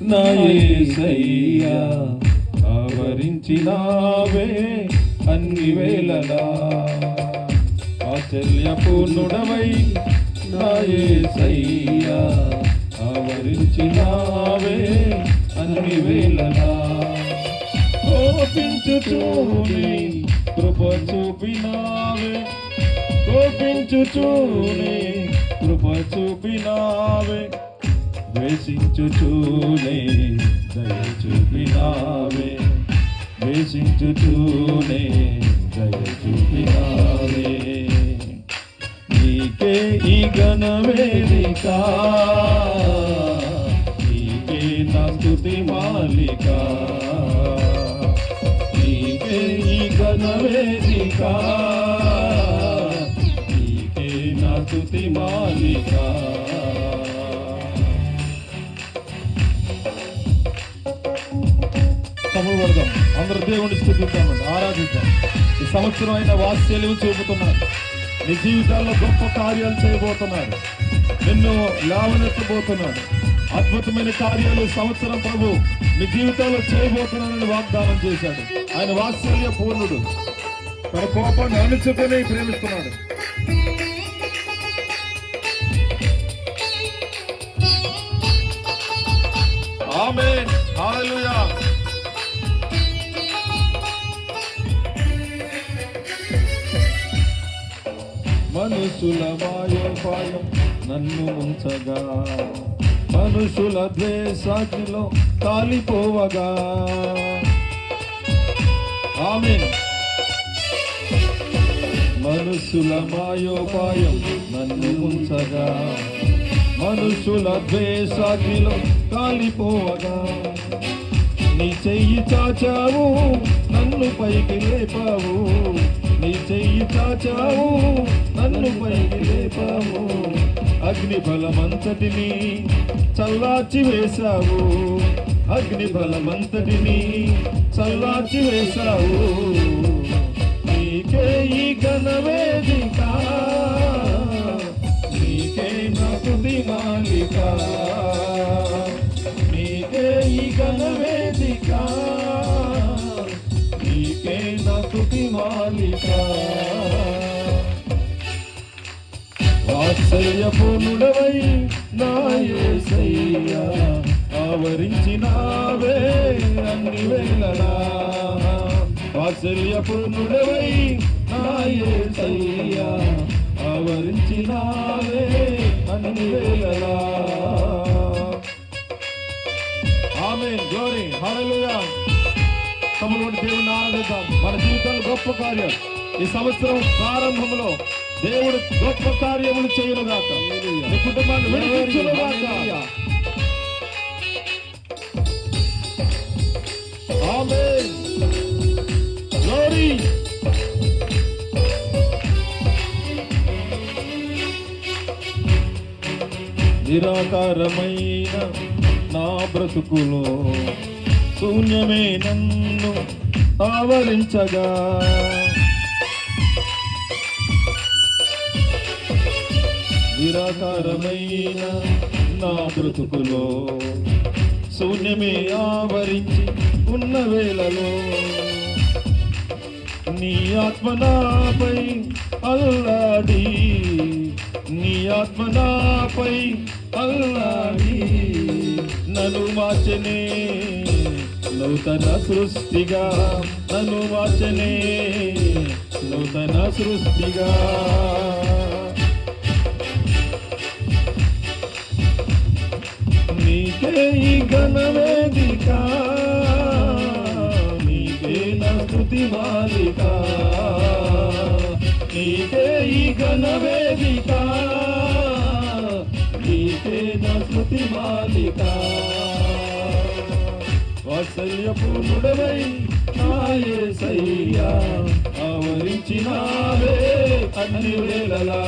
నా యేసయ్యా ఆవరించినావే అన్ని వేళలా. ఆశ్చర్యపూర్ణుడవై నా యేసయ్యా ఆవరించినావే అన్ని వేళలా. కోపించుచూని కృప చూపినావే, కోపించుచూని కృప చూపినావే, ద్వేషించుచూనే దయ చూపినావే, ద్వేషించుచూనే దయ చూపినావే. నీకే ఈ ఘనవేదిక, నీకే నా స్తుతి మాలిక, నీకే ఈ ఘనవేదిక, నీకే నా స్తుతి మాలిక. సమూహం అందరూ దేవుని స్తుతిద్దామండి, ఆరాధిద్దాం. ఈ సంవత్సరం అయిన వాత్సల్యం చూపుతున్నాడు, నీ జీవితాల్లో గొప్ప కార్యాలు చేయబోతున్నాడు, నిన్ను లేవనెత్తబోతున్నాడు. అద్భుతమైన కార్యాలు సంవత్సరం ప్రభు నీ జీవితాల్లో చేయబోతున్నానని వాగ్దానం చేశాడు. ఆయన వాత్సల్య పూర్ణుడు, తన కోపాన్ని అణుచుకొని ప్రేమిస్తున్నాడు. ఆమేన్, హల్లెలూయా. మనుషుల మాయోపాయం నన్ను ముంచగా, మనుషుల ద్వేషాగ్నిలో కాలిపోవగా. ఆమేన్. మనుషుల మాయోపాయం నన్ను ముంచగా, మనుషుల ద్వేషాగ్నిలో కాలిపోవగా. నీ చెయ్యి చాచావు, నన్ను పైకి లేపావు, నీ చెయ్యి చాచావు, నన్ను పైకి లేపావు. అగ్ని బలమంతటిని చల్లార్చి వేశావు, అగ్ని బలమంతటిని చల్లార్చి వేశావు. నీకే ఈ ఘనవేదిక, నీకే నా స్తుతి మాలిక, నీకే ఈ ఘనవేదిక, నీకే నా స్తుతి మాలిక. వాత్సల్యపూర్ణుడవై నా యేసయ్యా ఆవరించినావే అన్ని వేళలా. వాత్సల్యపూర్ణుడవై నా యేసయ్యా ఆవరించినావే అన్ని వేళలా. ఆమేన్, గ్లోరీ, హల్లెలూయా. తమలోని దేవుని ఆరాధిద్దాం. మన జీవితంలో గొప్ప కార్యం ఈ సంవత్సరం ప్రారంభంలో దేవుడు గొప్ప కార్యములు చేయనుగాక, నీ కుటుంబాన్ని విడిపించునుగాక. ఆమేన్, గ్లోరీ. నిరాకారమైన నా బ్రతుకులో శూన్యమే నన్ను ఆవరించగా. నిరాకారమైన నా బ్రతుకులో శూన్యమే ఆవరించి ఉన్న వేళలో నీ ఆత్మ నాపై అల్లాడి, నీ ఆత్మ నాపై అల్లాడి నన్ను మార్చనే నూతన సృష్టిగా, నన్ను మార్చనే నూతన సృష్టిగా. నీకే ఈ ఘనవేదిక, నీకే నా స్తుతి మాలిక, నీకే ఈ ఘనవేదిక, నీకే నా స్తుతి మాలిక. వాత్సల్యపూర్ణుడవై నా యేసయ్యా ఆవరించినావే అన్ని వేళలా.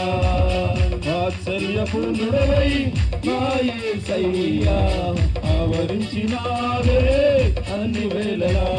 వాత్సల్యపూర్ణుడవై నా యేసయ్యా ఆవరించినావే అన్ని వేళలా.